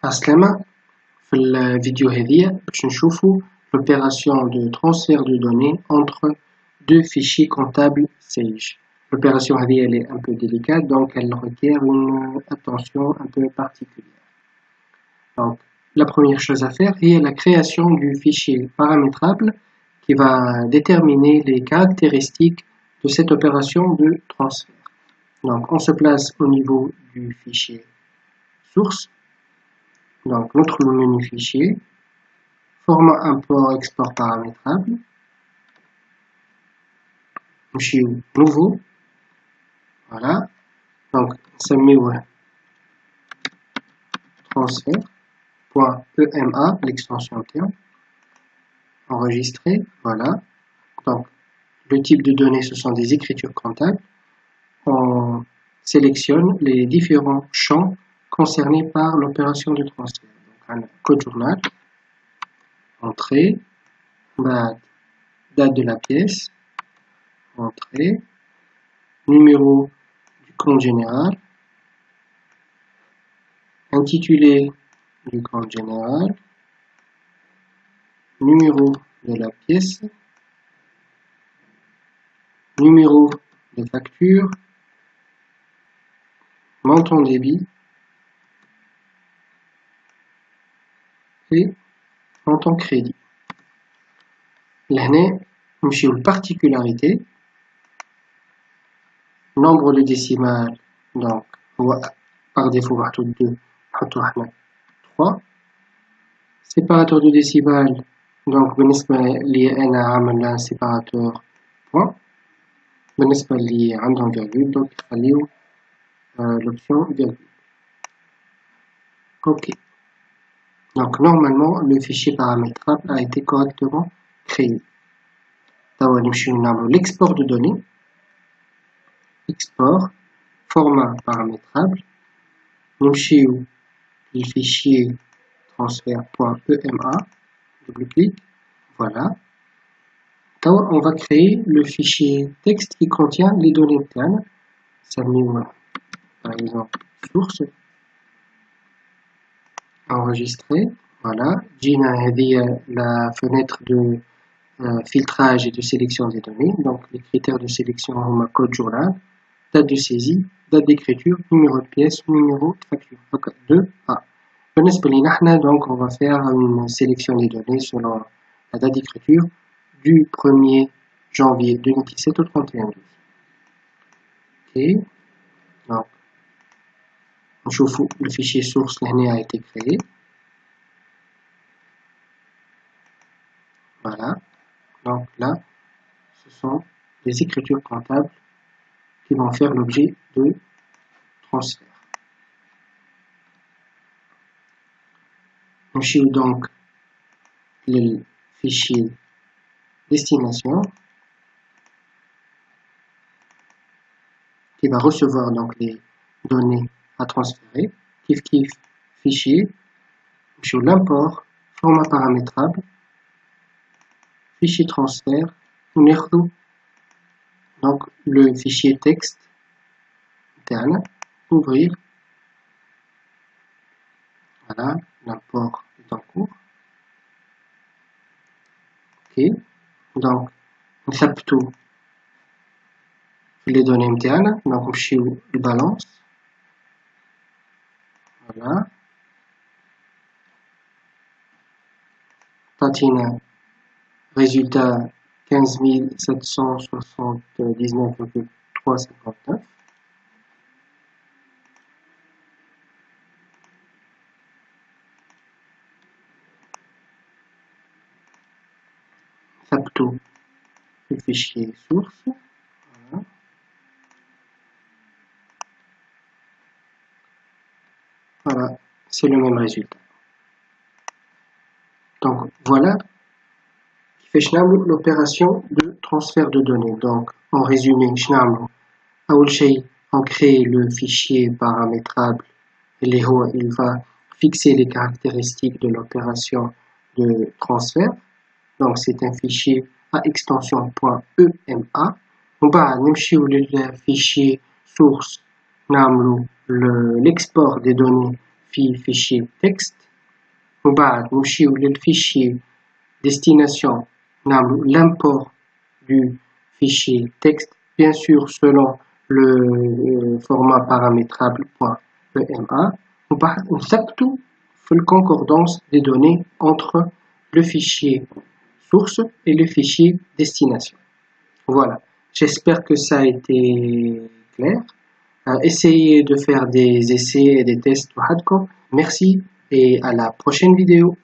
عسلامة. في الفيديو هذه باش نشوفوا l'opération de transfert de données entre deux fichiers comptables Sage. L'opération هذه elle est un peu délicate, donc elle requiert une attention un peu particulière. Donc, la première chose à faire est la création du fichier paramétrable qui va déterminer les caractéristiques de cette opération de transfert. Donc, on se place au niveau du fichier source. Donc, notre menu fichier, format import export paramétrable, nouveau, voilà, donc ça met transfert.ema, l'extension terme, enregistré, voilà, donc le type de données ce sont des écritures comptables, on sélectionne les différents champs concernés par l'opération de transfert. Donc, un code journal, entrée, date de la pièce, entrée, numéro du compte général, intitulé du compte général, numéro de la pièce, numéro de facture, montant débit et montant crédit. L'année, نمشيو particularité, nombre de décimales, donc par défaut محطوط 2 نحطو احنا 3. séparateur de décimales, donc بالنسبة لي أنا عامل séparateur point, بالنسبة لي عندهم virgule, donc نخليو l'option virgule. Ok. Donc normalement le fichier paramétrable a été correctement créé. L'export de données, export, format paramétrable, le fichier transfert.ema, double-clic, voilà. On va créer le fichier texte qui contient les données internes. Ça met par exemple source, enregistré, voilà. Gina a la fenêtre de filtrage et de sélection des données. Donc les critères de sélection ont ma code journal, date de saisie, date d'écriture, numéro de pièce, numéro de facture. Donc 2A. Donc on va faire une sélection des données selon la date d'écriture du 1er janvier 2017 au 31 12. Ok. Donc on chauffe le fichier source l'année a été créé. Voilà. Donc là, ce sont les écritures comptables qui vont faire l'objet de transfert. On suit donc le fichier destination qui va recevoir donc les données à transférer. Kiff fichier. Sur l'import, format paramétrable, fichier transfert, donc le fichier texte interne, ouvrir, voilà, l'import est en cours. Ok, donc on tape tout les données internes, donc on chez le balance, voilà, Patina, résultat 15 779,359. Tape tout le fichier source. Voilà. Voilà, c'est le même résultat. Donc voilà qui fait l'opération de transfert de données. Donc en résumé, on crée le fichier paramétrable et il va fixer les caractéristiques de l'opération de transfert. Donc c'est un fichier à extension .ema. On va le fichier source, l'export des données في fichier texte وبعد نمشيو للfichier destination نعملو l'import du fichier texte bien sûr selon le format paramétrable .ema وبعد نثبتو في le concordance des données entre le fichier source et le fichier destination. Voilà, j'espère que ça a été clair. Essayez de faire des essais et des tests. Merci et à la prochaine vidéo.